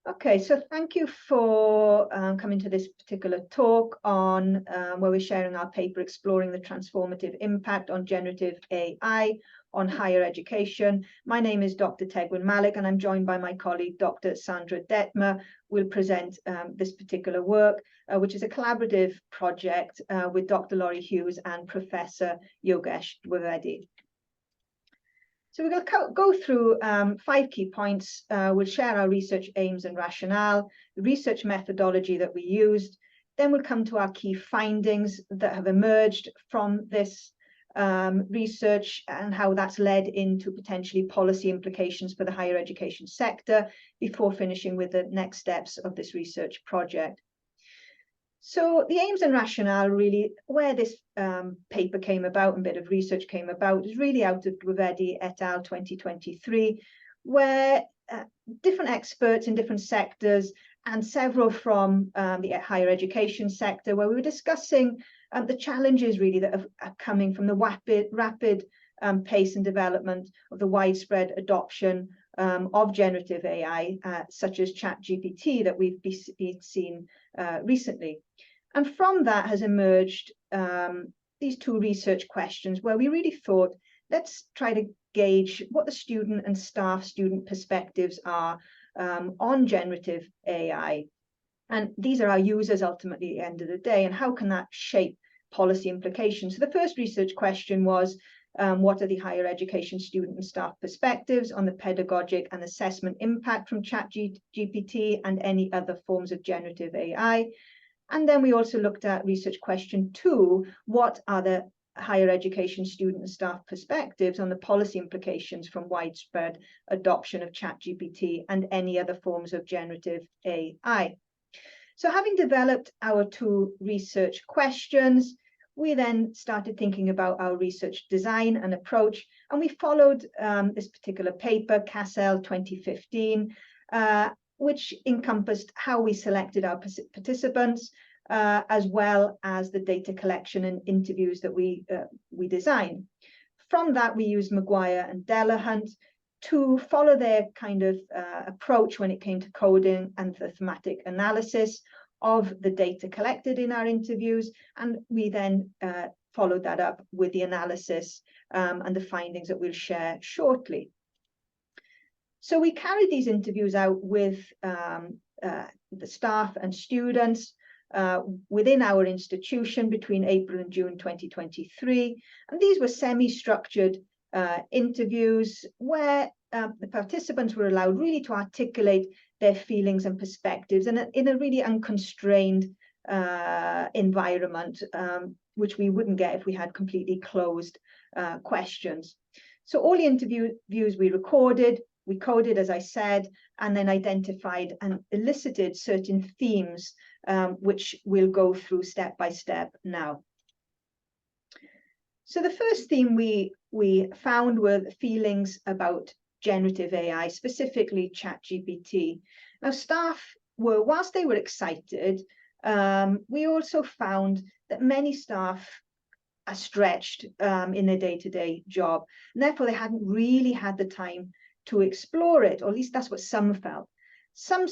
Okay, so thank you for coming to this particular talk on where we're sharing our paper exploring the transformative impact on generative AI on higher education. My name is Dr. Tegwen Malik, and I'm joined by my colleague, Dr. Sandra Dettmer. We'll present this particular work, which is a collaborative project with Dr. Laurie Hughes and Professor Yogesh Dwivedi. So we're going to go through 5 key points. We'll share our research aims and rationale, the research methodology that we used. Then we'll come to our key findings that have emerged from this research and how that's led into potentially policy implications for the higher education sector before finishing with the next steps of this research project. So the aims and rationale, really, where this paper came about and bit of research came about, is really out of Dwivedi et al. 2023, where different experts in different sectors and several from the higher education sector, where we were discussing the challenges really that are coming from the rapid pace and development of the widespread adoption of generative AI, such as ChatGPT that we've been seen recently. And from that has emerged these 2 research questions where we really thought, let's try to gauge what the student and staff student perspectives are on generative AI. And these are our users ultimately at the end of the day, and how can that shape policy implications? So the first research question was, what are the higher education student and staff perspectives on the pedagogic and assessment impact from ChatGPT and any other forms of generative AI? And then we also looked at research question 2, what are the higher education student and staff perspectives on the policy implications from widespread adoption of ChatGPT and any other forms of generative AI? So having developed our 2 research questions, we then started thinking about our research design and approach, and we followed this particular paper, Cassell 2015, which encompassed how we selected our participants, as well as the data collection and interviews that we designed. From that, we used McGuire and Delahunt to follow their kind of approach when it came to coding and the thematic analysis of the data collected in our interviews, and we then followed that up with the analysis and the findings that we'll share shortly. So we carried these interviews out with the staff and students within our institution between April and June 2023, and these were semi-structured interviews where the participants were allowed really to articulate their feelings and perspectives in a really unconstrained environment, which we wouldn't get if we had completely closed questions. So all the interviews we coded, as I said, and then identified and elicited certain themes, which we'll go through step by step now. So the first theme we found were the feelings about generative AI, specifically ChatGPT. Now, staff were, whilst they were excited, we also found that many staff are stretched in their day-to-day job, and therefore they hadn't really had the time to explore it, or at least that's what some felt. Some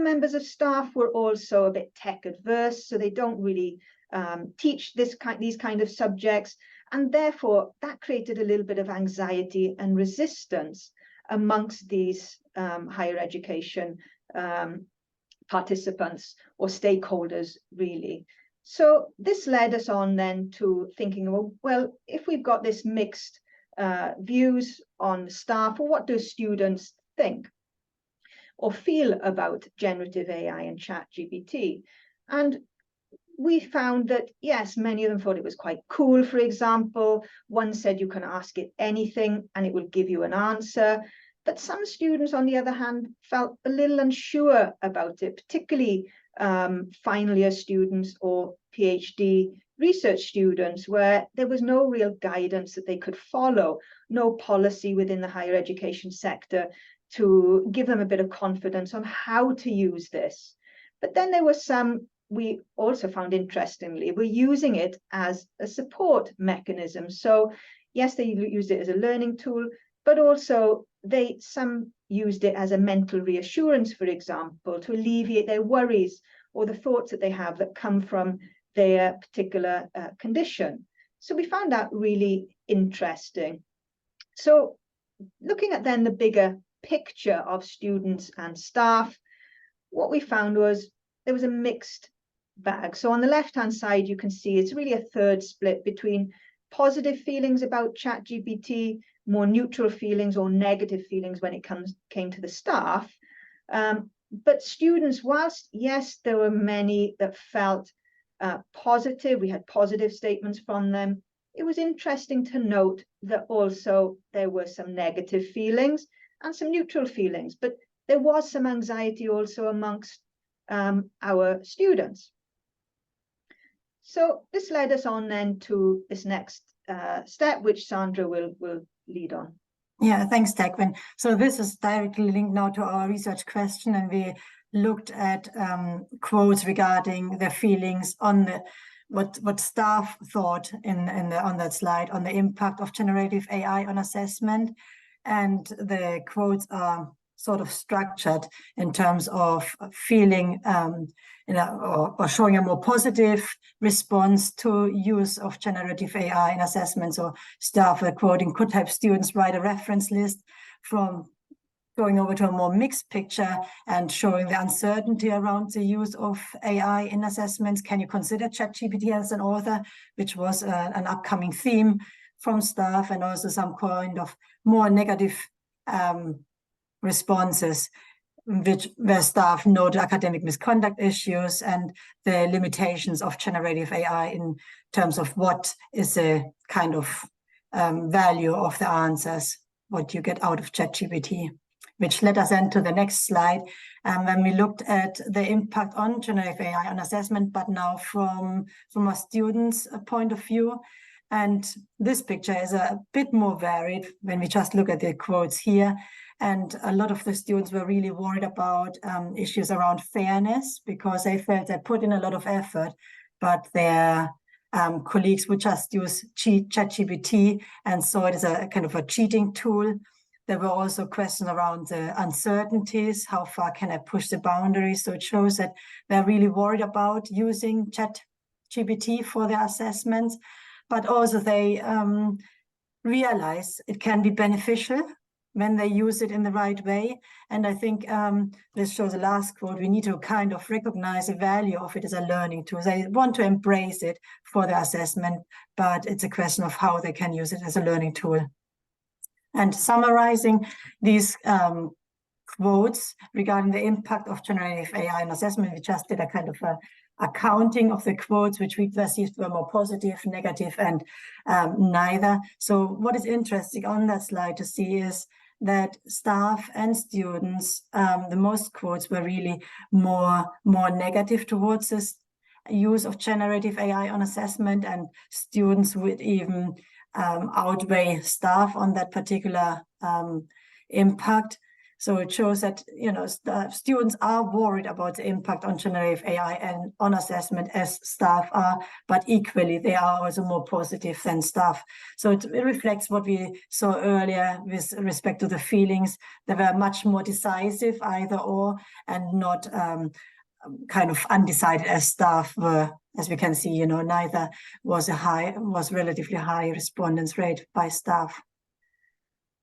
members of staff were also a bit tech adverse, so they don't really teach these kind of subjects, and therefore that created a little bit of anxiety and resistance amongst these higher education participants or stakeholders, really. So this led us on then to thinking, well, if we've got this mixed views on staff, or what do students think or feel about generative AI and ChatGPT? And we found that, yes, many of them thought it was quite cool, for example. One said you can ask it anything and it will give you an answer. But some students, on the other hand, felt a little unsure about it, particularly final year students or PhD research students, where there was no real guidance that they could follow, no policy within the higher education sector to give them a bit of confidence on how to use this. But then there were some, we also found interestingly, were using it as a support mechanism. So yes, they used it as a learning tool, but also some used it as a mental reassurance, for example, to alleviate their worries or the thoughts that they have that come from their particular condition. So we found that really interesting. So looking at then the bigger picture of students and staff, what we found was there was a mixed bag. So on the left-hand side, you can see it's really a third split between positive feelings about ChatGPT, more neutral feelings, or negative feelings when it came to the staff. But students, whilst, yes, there were many that felt positive, we had positive statements from them, it was interesting to note that also there were some negative feelings and some neutral feelings, but there was some anxiety also amongst our students. So this led us on then to this next step, which Sandra will lead on. Yeah, thanks, Tegwen. So this is directly linked now to our research question, and we looked at quotes regarding their feelings on the what staff thought on that slide on the impact of generative AI on assessment, and the quotes are sort of structured in terms of feeling or showing a more positive response to use of generative AI in assessments. So staff quoting could help students write a reference list, from going over to a more mixed picture and showing the uncertainty around the use of AI in assessments. Can you consider ChatGPT as an author, which was an upcoming theme from staff, and also some kind of more negative responses, where staff note academic misconduct issues and the limitations of generative AI in terms of what is a kind of value of the answers, what you get out of ChatGPT, which led us then to the next slide. When we looked at the impact on generative AI on assessment, but now from a student's point of view. And this picture is a bit more varied when we just look at the quotes here. And a lot of the students were really worried about issues around fairness, because they felt they put in a lot of effort, but their colleagues would just use ChatGPT and saw it as a kind of a cheating tool. There were also questions around the uncertainties. How far can I push the boundaries? So it shows that they're really worried about using ChatGPT for their assessments, but also they realize it can be beneficial when they use it in the right way. And I think this shows the last quote, we need to kind of recognize the value of it as a learning tool. They want to embrace it for the assessment, but it's a question of how they can use it as a learning tool. And summarizing these quotes regarding the impact of generative AI in assessment, we just did a kind of a counting of the quotes, which we perceived were more positive, negative, and neither. So what is interesting on that slide to see is that staff and students, the most quotes were really more negative towards this use of generative AI on assessment, and students would even outweigh staff on that particular impact. So it shows that, you know, students are worried about the impact on generative AI and on assessment as staff are, but equally they are also more positive than staff. So it reflects what we saw earlier with respect to the feelings. They were much more decisive, either or, and not kind of undecided as staff were. As we can see, you know, neither was relatively high respondents rate by staff.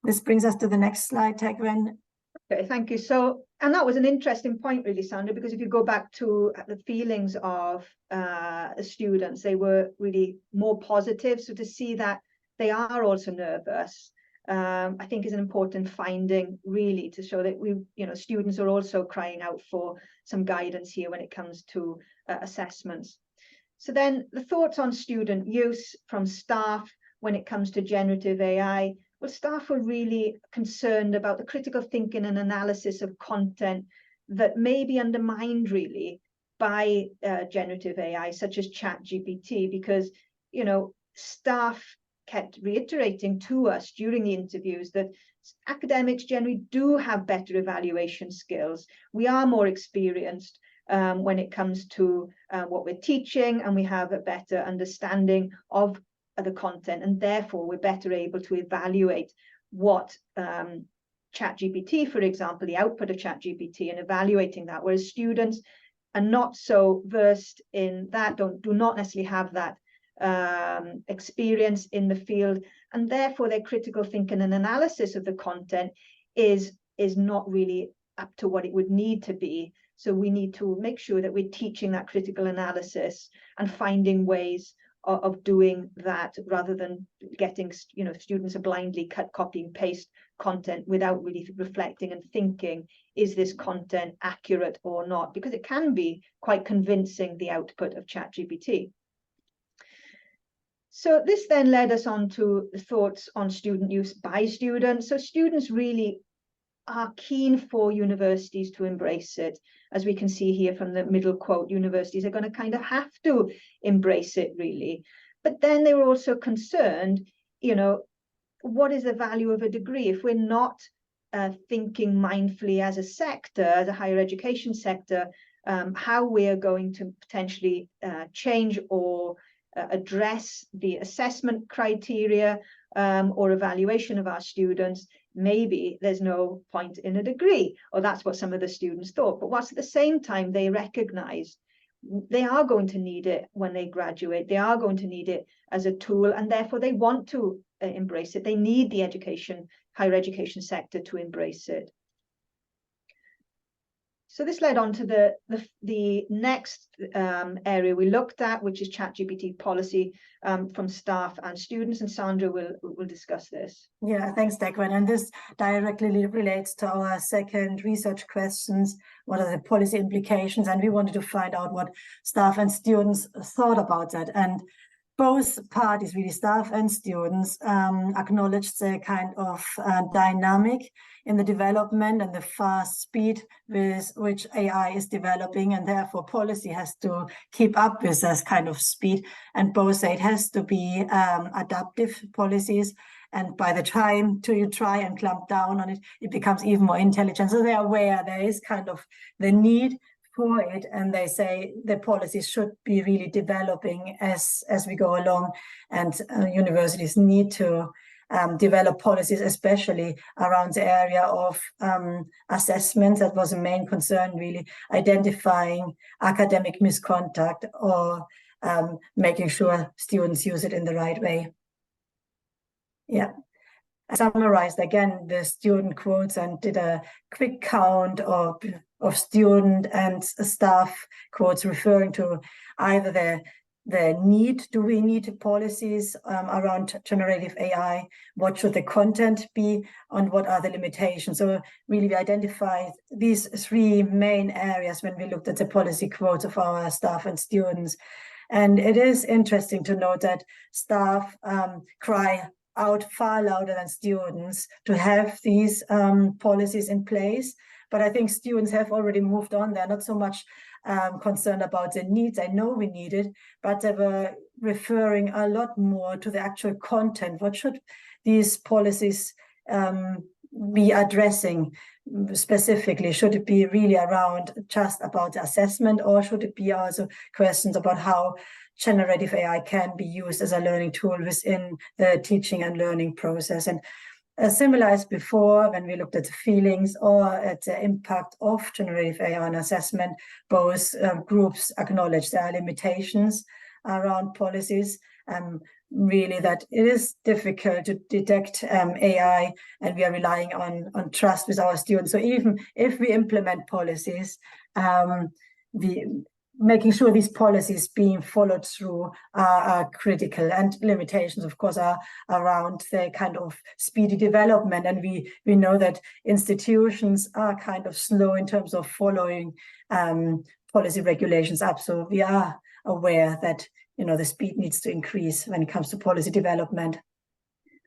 This brings us to the next slide, Tegwen. Okay, thank you. So, and that was an interesting point, really, Sandra, because if you go back to the feelings of the students, they were really more positive. So to see that they are also nervous, I think is an important finding, really, to show that students are also crying out for some guidance here when it comes to assessments. So then the thoughts on student use from staff when it comes to generative AI. Well, staff were really concerned about the critical thinking and analysis of content that may be undermined really by generative AI, such as ChatGPT, because, you know, staff kept reiterating to us during the interviews that academics generally do have better evaluation skills. We are more experienced when it comes to what we're teaching, and we have a better understanding of the content, and therefore we're better able to evaluate what ChatGPT, for example, the output of ChatGPT, and evaluating that, whereas students are not so versed in that, do not necessarily have that experience in the field, and therefore their critical thinking and analysis of the content is not really up to what it would need to be. So we need to make sure that we're teaching that critical analysis and finding ways of doing that, rather than getting students to blindly copy and paste content without really reflecting and thinking, is this content accurate or not? Because it can be quite convincing, the output of ChatGPT. So this then led us on to the thoughts on student use by students. So students really are keen for universities to embrace it. As we can see here from the middle quote, universities are going to kind of have to embrace it, really. But then they were also concerned, what is the value of a degree if we're not thinking mindfully as a sector, as a higher education sector, how we are going to potentially change or address the assessment criteria or evaluation of our students. Maybe there's no point in a degree, or that's what some of the students thought. But whilst at the same time, they recognize they are going to need it when they graduate. They are going to need it as a tool, and therefore they want to embrace it. They need the higher education sector to embrace it. So this led on to the next area we looked at, which is ChatGPT policy from staff and students. And Sandra will discuss this. Yeah, thanks, Tegwen. And this directly relates to our second research questions. What are the policy implications? And we wanted to find out what staff and students thought about that. And both parties, really staff and students, acknowledged the kind of dynamic in the development and the fast speed with which AI is developing, and therefore policy has to keep up with this kind of speed. And both say it has to be adaptive policies, and by the time you try and clamp down on it, it becomes even more intelligent. So they're aware there is kind of the need for it, and they say the policies should be really developing as we go along, and universities need to develop policies, especially around the area of assessment. That was a main concern, really, identifying academic misconduct or making sure students use it in the right way. Yeah. I summarized again the student quotes and did a quick count of student and staff quotes referring to either the need, do we need policies around generative AI? What should the content be? And what are the limitations? So really we identified these three main areas when we looked at the policy quotes of our staff and students. And it is interesting to note that staff cry out far louder than students to have these policies in place. But I think students have already moved on. They're not so much concerned about the needs. I know we need it, but they were referring a lot more to the actual content. What should these policies be addressing specifically? Should it be really around just about the assessment, or should it be also questions about how generative AI can be used as a learning tool within the teaching and learning process? And similar as before, when we looked at the feelings or at the impact of generative AI on assessment, both groups acknowledge there are limitations around policies, really that it is difficult to detect AI, and we are relying on trust with our students. So even if we implement policies, making sure these policies being followed through are critical, and limitations, of course, are around the kind of speedy development. And we know that institutions are kind of slow in terms of following policy regulations up. So we are aware that the speed needs to increase when it comes to policy development.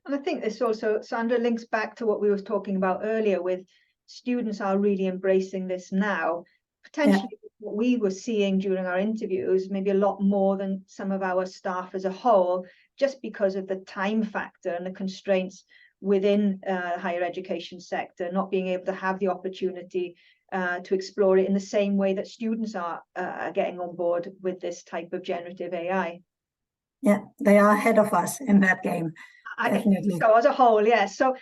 And I think this also, Sandra, links back to what we were talking about earlier, with students are really embracing this now. Potentially, what we were seeing during our interviews, maybe a lot more than some of our staff as a whole, just because of the time factor and the constraints within higher education sector, not being able to have the opportunity to explore it in the same way that students are getting on board with this type of generative AI. Yeah, they are ahead of us in that game. Definitely. So as a whole, yes. So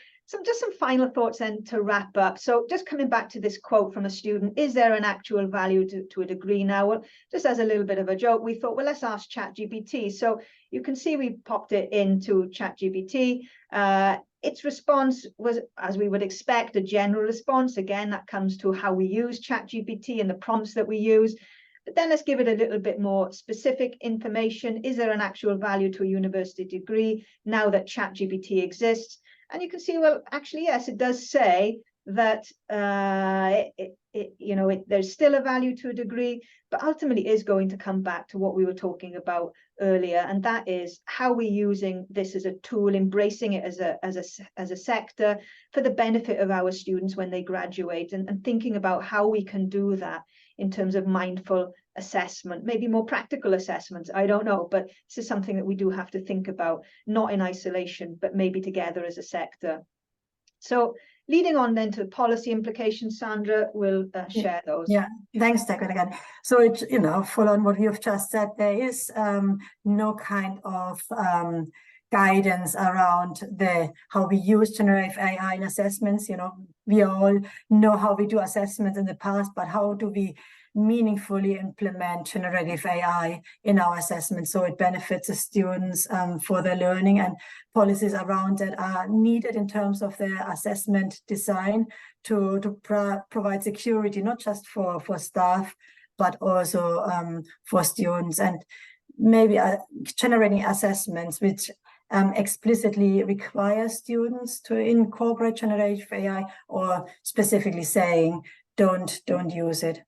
Just some final thoughts then to wrap up. So just coming back to this quote from a student, is there an actual value to a degree now? Well, just as a little bit of a joke, we thought, well, let's ask ChatGPT. So you can see we popped it into ChatGPT. Its response was, as we would expect, a general response. Again, that comes to how we use ChatGPT and the prompts that we use. But then let's give it a little bit more specific information. Is there an actual value to a university degree now that ChatGPT exists? And you can see, well, actually, yes, it does say that there's still a value to a degree, but ultimately is going to come back to what we were talking about earlier, and that is how we're using this as a tool, embracing it as a sector for the benefit of our students when they graduate, and thinking about how we can do that in terms of mindful assessment, maybe more practical assessments, I don't know, but this is something that we do have to think about, not in isolation, but maybe together as a sector. So leading on then to the policy implications, Sandra will share those. Yeah, thanks, Tegwen, again. So it, follow on what you've just said, there is no kind of guidance around how we use generative AI in assessments. We all know how we do assessments in the past, but how do we meaningfully implement generative AI in our assessments so it benefits the students for their learning, and policies around that are needed in terms of their assessment design to provide security, not just for staff, but also for students, and maybe generating assessments which explicitly require students to incorporate generative AI, or specifically saying don't use it.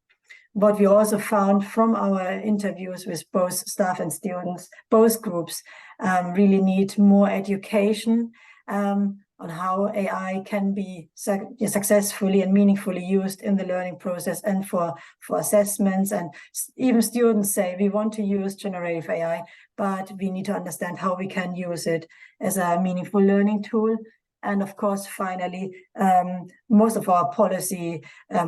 What we also found from our interviews with both staff and students, both groups really need more education on how AI can be successfully and meaningfully used in the learning process and for assessments. And even students say, we want to use generative AI, but we need to understand how we can use it as a meaningful learning tool. And of course, finally, most of our policy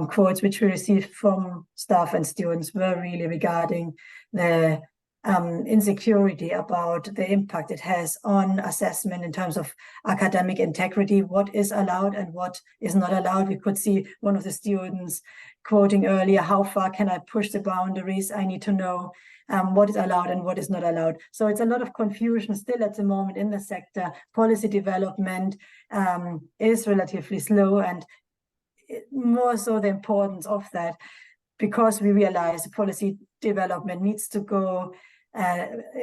quotes, which we received from staff and students, were really regarding the insecurity about the impact it has on assessment in terms of academic integrity, what is allowed and what is not allowed. We could see one of the students quoting earlier, how far can I push the boundaries? I need to know what is allowed and what is not allowed. So it's a lot of confusion still at the moment in the sector. Policy development is relatively slow, and more so the importance of that, because we realize policy development needs to go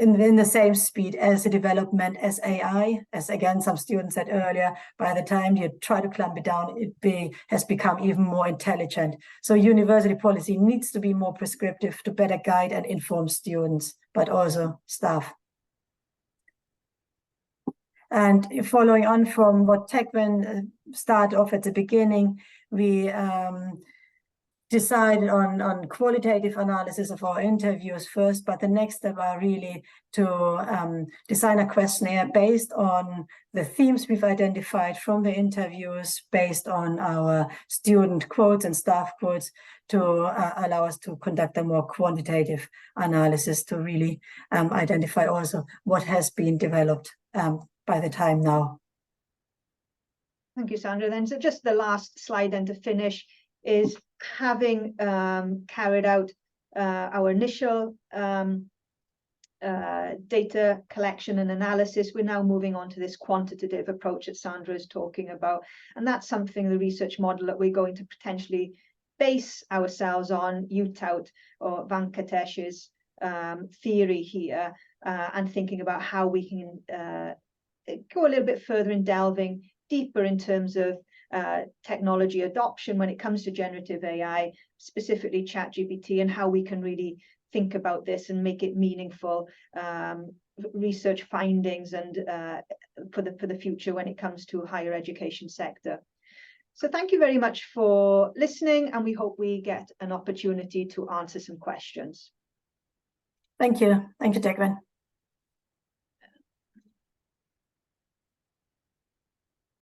in the same speed as the development as AI, as again some students said earlier. By the time you try to clamp it down, it has become even more intelligent. So university policy needs to be more prescriptive to better guide and inform students, but also staff. And following on from what Tegwen started off at the beginning, we decided on qualitative analysis of our interviews first, but the next step are really to design a questionnaire based on the themes we've identified from the interviews, based on our student quotes and staff quotes, to allow us to conduct a more quantitative analysis to really identify also what has been developed by the time now. Thank you, Sandra. Then, so just the last slide then to finish is, having carried out our initial data collection and analysis, we're now moving on to this quantitative approach that Sandra is talking about. And that's something, the research model that we're going to potentially base ourselves on, Utaut or Venkatesh's theory here, and thinking about how we can go a little bit further in delving deeper in terms of technology adoption when it comes to generative AI, specifically ChatGPT, and how we can really think about this and make it meaningful research findings and for the future when it comes to higher education sector. So thank you very much for listening, and we hope we get an opportunity to answer some questions. Thank you. Thank you, Tegwen.